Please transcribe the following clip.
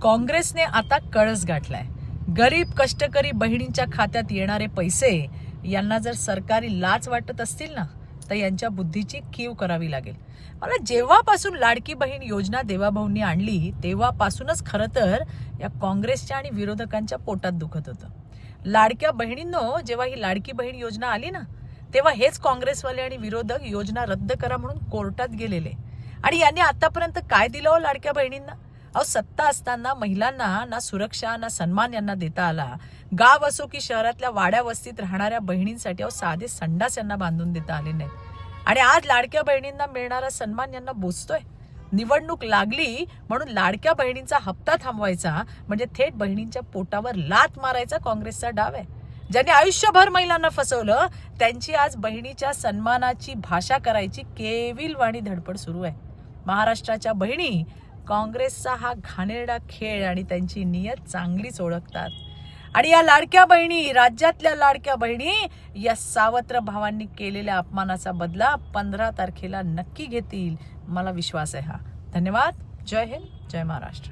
काँग्रेसने आता कळस गाठलाय। गरीब कष्टकरी बहिणींच्या खात्यात येणारे पैसे यांना जर सरकारी लाच वाटत असतील ना, तर यांच्या बुद्धीची कीव करावी लागेल। मला जेव्हापासून लाडकी बहीण योजना देवाभाऊंनी आणली तेव्हापासूनच खरं तर या काँग्रेसच्या आणि विरोधकांच्या पोटात दुखत होतं। लाडक्या बहिणींनो, जेव्हा ही लाडकी बहीण योजना आली ना, तेव्हा हेच काँग्रेसवाले आणि विरोधक योजना रद्द करा म्हणून कोर्टात गेलेले। आणि यांनी आतापर्यंत काय दिलं हो लाडक्या बहिणींना? अहो, सत्ता असताना महिलांना ना सुरक्षा ना सन्मान यांना देता आला। गाव असो की शहरातल्या वाड्या वस्तीत राहणाऱ्या बहिणींसाठी अहो साधे संडास यांना बांधून देता आले नाहीत। आणि आज लाडक्या बहिणींना मिळणारा सन्मान यांना बोचतोय। निवडणूक लागली म्हणून लाडक्या बहिणींचा हप्ता थांबवायचा म्हणजे थेट बहिणींच्या पोटावर लात मारायचा काँग्रेसचा डाव आहे। ज्यांनी आयुष्यभर महिलांना फसवलं त्यांची आज बहिणीच्या सन्मानाची भाषा करायची केविलवाणी धडपड सुरू आहे। महाराष्ट्राच्या बहिणी काँग्रेसचा हा घाणेरडा खेळ आणि त्यांची नियत चांगलीच ओळखतात। आणि या लाडक्या बहिणी, राज्यातल्या लाडक्या बहिणी या सावत्र भावांनी केलेल्या अपमानाचा बदला 15 तारखेला नक्की घेतील, मला विश्वास आहे। हा धन्यवाद। जय हिंद, जय महाराष्ट्र।